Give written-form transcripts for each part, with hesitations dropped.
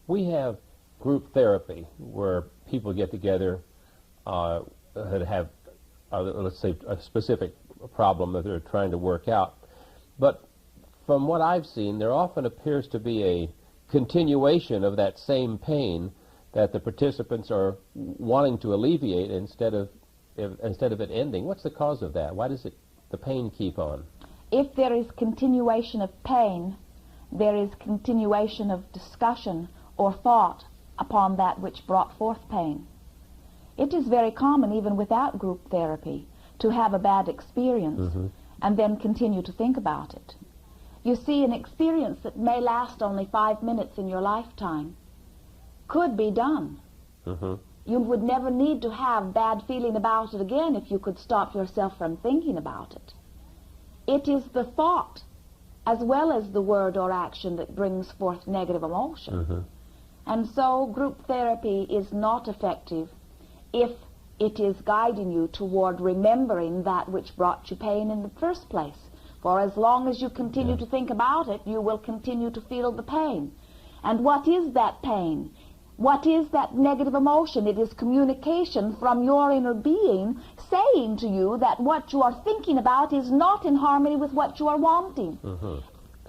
We have group therapy where people get together that have, let's say, a specific problem that they're trying to work out. But from what I've seen, there often appears to be a continuation of that same pain that the participants are wanting to alleviate instead of it ending. What's the cause of that? Why does the pain keep on? If there is continuation of pain, there is continuation of discussion or thought upon that which brought forth pain. It is very common, even without group therapy, to have a bad experience and then continue to think about it. You see, an experience that may last only 5 minutes in your lifetime could be done. You would never need to have bad feeling about it again if you could stop yourself from thinking about it. It is the thought as well as the word or action that brings forth negative emotion. And so group therapy is not effective if it is guiding you toward remembering that which brought you pain in the first place. For as long as you continue to think about it, you will continue to feel the pain. And what is that pain? What is that negative emotion? It is communication from your inner being saying to you that what you are thinking about is not in harmony with what you are wanting.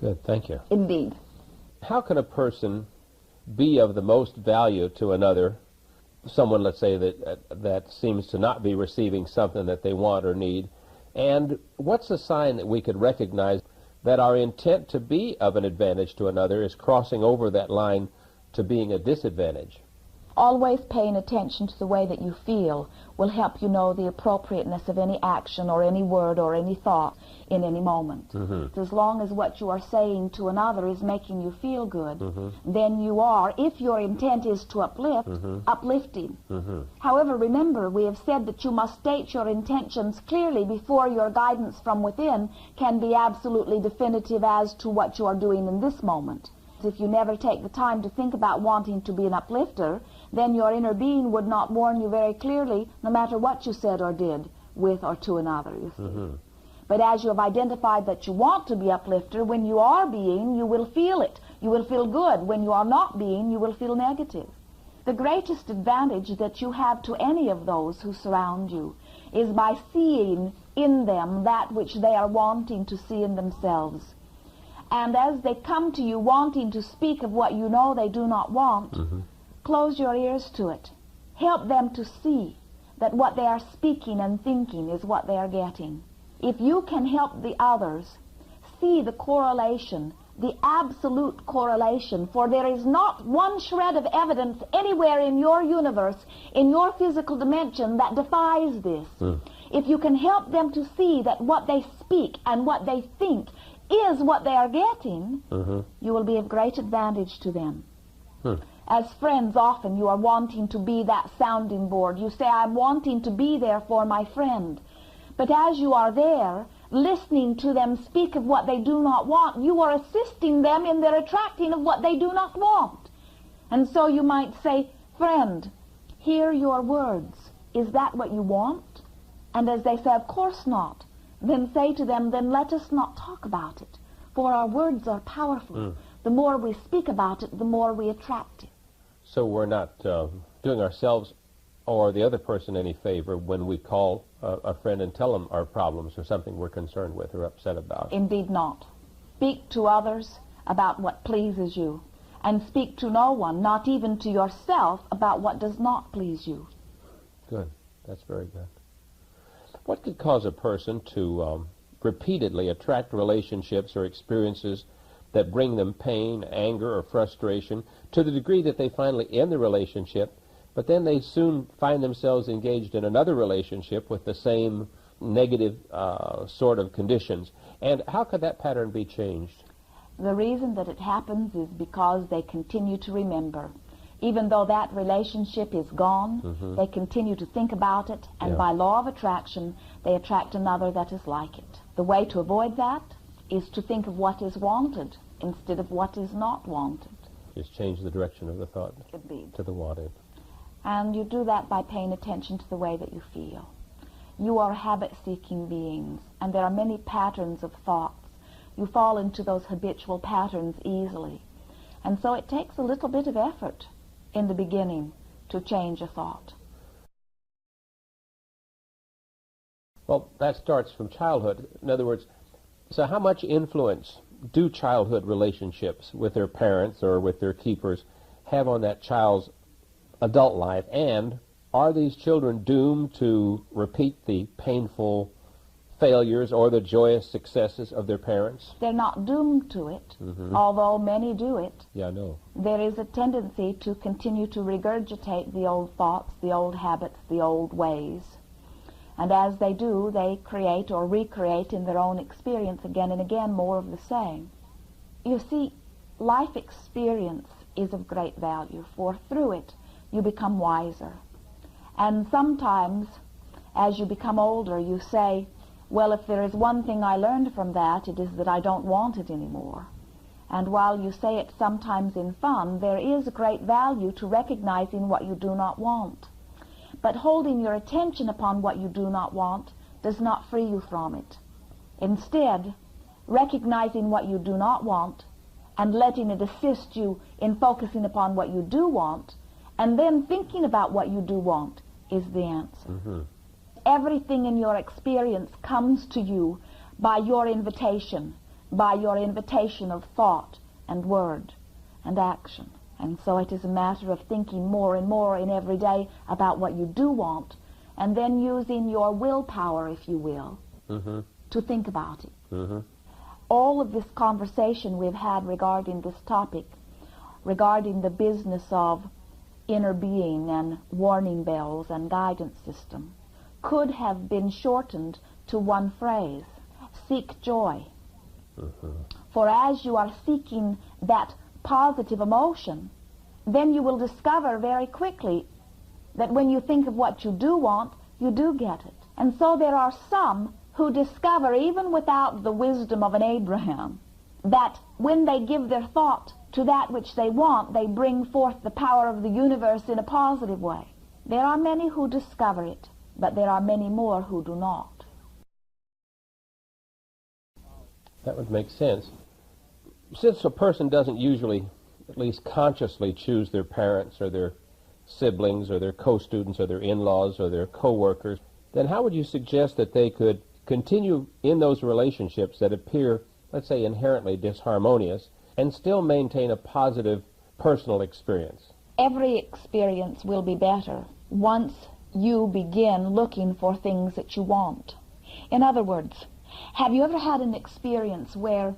Good, thank you. Indeed. How can a person be of the most value to another, someone, let's say, that seems to not be receiving something that they want or need? And what's a sign that we could recognize that our intent to be of an advantage to another is crossing over that line to being a disadvantage? Always paying attention to the way that you feel will help you know the appropriateness of any action or any word or any thought in any moment. As long as what you are saying to another is making you feel good, then you are, if your intent is to uplift, uplifting. However, remember, we have said that you must state your intentions clearly before your guidance from within can be absolutely definitive as to what you are doing in this moment. If you never take the time to think about wanting to be an uplifter, then your inner being would not warn you very clearly, no matter what you said or did with or to another, you see. But as you have identified that you want to be uplifter, when you are being, you will feel it. You will feel good. When you are not being, you will feel negative. The greatest advantage that you have to any of those who surround you is by seeing in them that which they are wanting to see in themselves. And as they come to you wanting to speak of what you know they do not want, close your ears to it. Help them to see that what they are speaking and thinking is what they are getting. If you can help the others see the correlation, the absolute correlation, for there is not one shred of evidence anywhere in your universe, in your physical dimension, that defies this. If you can help them to see that what they speak and what they think is what they are getting, you will be of great advantage to them. As friends, often you are wanting to be that sounding board. You say, I'm wanting to be there for my friend. But as you are there, listening to them speak of what they do not want, you are assisting them in their attracting of what they do not want. And so you might say, friend, hear your words. Is that what you want? And as they say, of course not, then say to them, then let us not talk about it, for our words are powerful. The more we speak about it, the more we attract it. So we're not doing ourselves or the other person any favor when we call a friend and tell them our problems or something we're concerned with or upset about. Indeed not. Speak to others about what pleases you, and speak to no one, not even to yourself, about what does not please you. Good. That's very good. What could cause a person to repeatedly attract relationships or experiences that bring them pain, anger, or frustration to the degree that they finally end the relationship, but then they soon find themselves engaged in another relationship with the same negative sort of conditions? And how could that pattern be changed? The reason that it happens is because they continue to remember. Even though that relationship is gone, they continue to think about it, and by law of attraction, they attract another that is like it. The way to avoid that is to think of what is wanted instead of what is not wanted. Just change the direction of the thought to the wanted. And you do that by paying attention to the way that you feel. You are habit-seeking beings, and there are many patterns of thoughts. You fall into those habitual patterns easily. And so it takes a little bit of effort in the beginning to change a thought. Well, that starts from childhood. In other words, so how much influence do childhood relationships with their parents or with their keepers have on that child's adult life? And are these children doomed to repeat the painful failures or the joyous successes of their parents? They're not doomed to it, although many do it. Yeah, I know. There is a tendency to continue to regurgitate the old thoughts, the old habits, the old ways. And as they do, they create or recreate in their own experience again and again more of the same. You see, life experience is of great value, for through it you become wiser. And sometimes, as you become older, you say, well, if there is one thing I learned from that, it is that I don't want it anymore. And while you say it sometimes in fun, there is great value to recognizing what you do not want. But holding your attention upon what you do not want does not free you from it. Instead, recognizing what you do not want and letting it assist you in focusing upon what you do want, and then thinking about what you do want, is the answer. Everything in your experience comes to you by your invitation of thought and word and action. And so it is a matter of thinking more and more in every day about what you do want, and then using your willpower, if you will, to think about it. All of this conversation we've had regarding this topic, regarding the business of inner being and warning bells and guidance system, could have been shortened to one phrase: seek joy. For as you are seeking that positive emotion, then you will discover very quickly that when you think of what you do want, you do get it. And so there are some who discover, even without the wisdom of an Abraham, that when they give their thought to that which they want, they bring forth the power of the universe in a positive way. There are many who discover it, but there are many more who do not. That would make sense. Since a person doesn't usually, at least consciously, choose their parents or their siblings or their co-students or their in-laws or their co-workers, then how would you suggest that they could continue in those relationships that appear, let's say, inherently disharmonious, and still maintain a positive personal experience? Every experience will be better once you begin looking for things that you want. In other words, have you ever had an experience where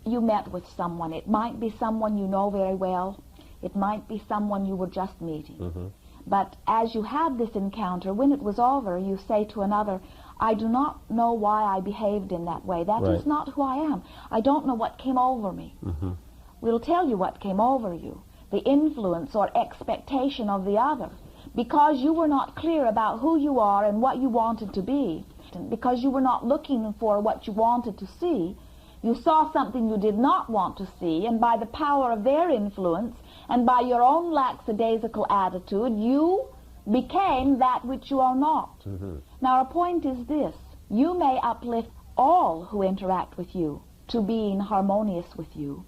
you met with someone? It might be someone you know very well. It might be someone you were just meeting. But as you had this encounter, when it was over, you say to another, I do not know why I behaved in that way. That is not who I am. I don't know what came over me. We'll tell you what came over you, the influence or expectation of the other. Because you were not clear about who you are and what you wanted to be, because you were not looking for what you wanted to see, you saw something you did not want to see, and by the power of their influence and by your own lackadaisical attitude, you became that which you are not. Now, our point is this: you may uplift all who interact with you to being harmonious with you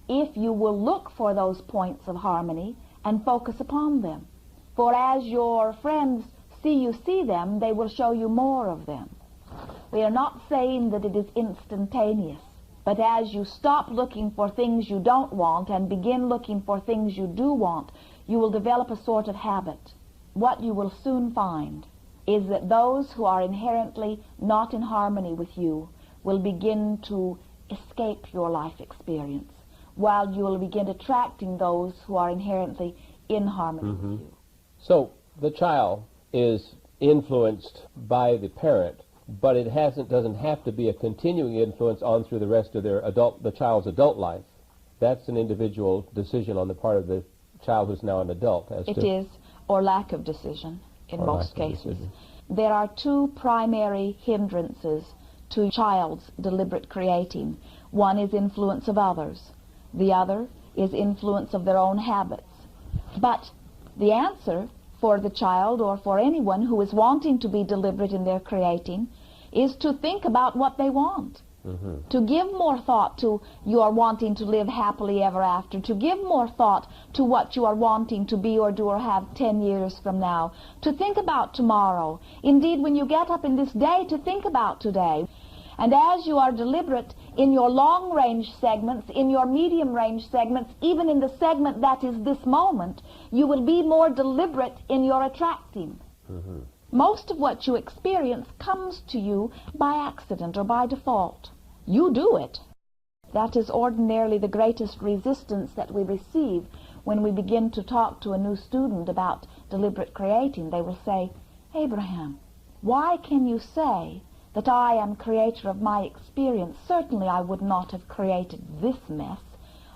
if you will look for those points of harmony and focus upon them. For as your friends see you see them, they will show you more of them. We are not saying that it is instantaneous, but as you stop looking for things you don't want and begin looking for things you do want, you will develop a sort of habit. What you will soon find is that those who are inherently not in harmony with you will begin to escape your life experience, while you will begin attracting those who are inherently in harmony with you. So the child is influenced by the parent, but it doesn't have to be a continuing influence on through the rest of the child's adult life. That's an individual decision on the part of the child who's now an adult. It is, or lack of decision in most cases. There are two primary hindrances to a child's deliberate creating. One is influence of others. The other is influence of their own habits. But the answer for the child or for anyone who is wanting to be deliberate in their creating is to think about what they want. To give more thought to you are wanting to live happily ever after, to give more thought to what you are wanting to be or do or have 10 years from now, to think about tomorrow. Indeed, when you get up in this day, to think about today. And as you are deliberate in your long-range segments, in your medium-range segments, even in the segment that is this moment, you will be more deliberate in your attracting. Most of what you experience comes to you by accident or by default. You do it. That is ordinarily the greatest resistance that we receive when we begin to talk to a new student about deliberate creating. They will say, Abraham, why can you say that I am creator of my experience? Certainly I would not have created this mess.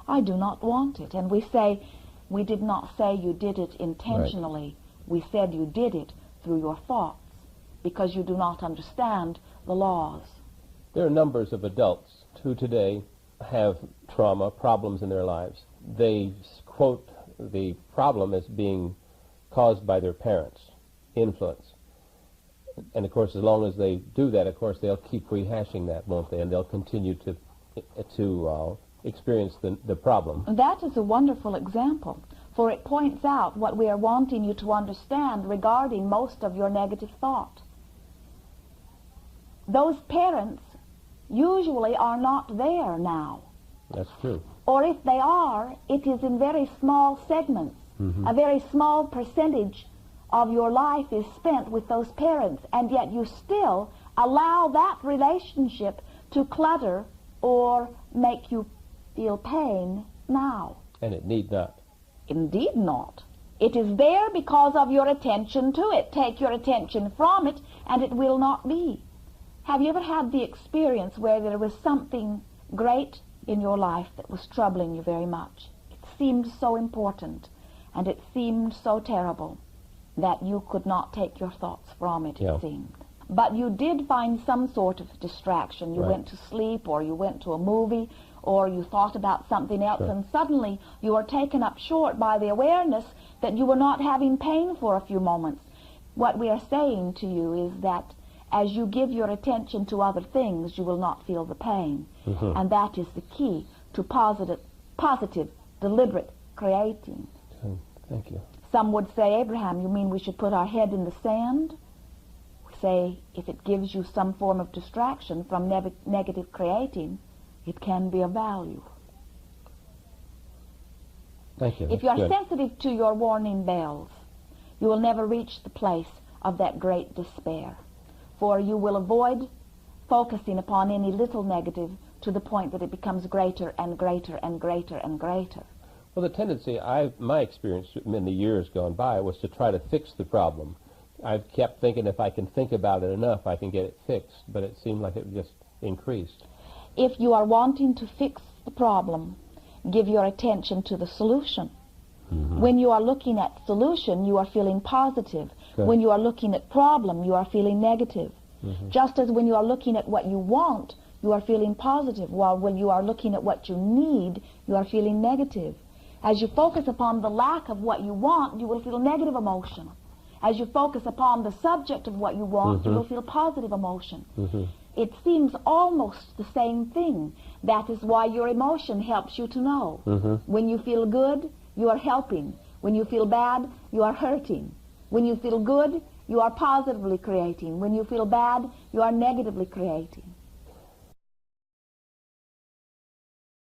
I do not want it. And we say, we did not say you did it intentionally. Right. We said you did it through your thoughts, because you do not understand the laws. There are numbers of adults who today have trauma, problems in their lives. They quote the problem as being caused by their parents' influence. And of course, as long as they do that, of course, they'll keep rehashing that, won't they? And they'll continue to experience the problem. That is a wonderful example, for it points out what we are wanting you to understand regarding most of your negative thought. Those parents usually are not there now. That's true. Or if they are, it is in very small segments. A very small percentage of your life is spent with those parents, and yet you still allow that relationship to clutter or make you feel pain now. And it need not. Indeed not. It is there because of your attention to it. Take your attention from it, and it will not be. Have you ever had the experience where there was something great in your life that was troubling you very much? It seemed so important, and it seemed so terrible that you could not take your thoughts from it, it seemed. But you did find some sort of distraction. You went to sleep, or you went to a movie, or you thought about something else, and suddenly you are taken up short by the awareness that you were not having pain for a few moments. What we are saying to you is that as you give your attention to other things, you will not feel the pain. And that is the key to positive, deliberate creating. Thank you. Some would say, Abraham, you mean we should put our head in the sand? We say, if it gives you some form of distraction from negative creating, it can be of value. Thank you. If you are sensitive to your warning bells, you will never reach the place of that great despair, for you will avoid focusing upon any little negative to the point that it becomes greater and greater and greater and greater. Well, the tendency, my experience in the years gone by was to try to fix the problem. I've kept thinking if I can think about it enough, I can get it fixed, but it seemed like it just increased. If you are wanting to fix the problem, give your attention to the solution. When you are looking at solution, you are feeling positive. When you are looking at problem, you are feeling negative. Just as when you are looking at what you want, you are feeling positive, while when you are looking at what you need, you are feeling negative. As you focus upon the lack of what you want, you will feel negative emotion. As you focus upon the subject of what you want, you will feel positive emotion. It seems almost the same thing. That is why your emotion helps you to know. When you feel good, you are helping. When you feel bad, you are hurting. When you feel good, you are positively creating. When you feel bad, you are negatively creating.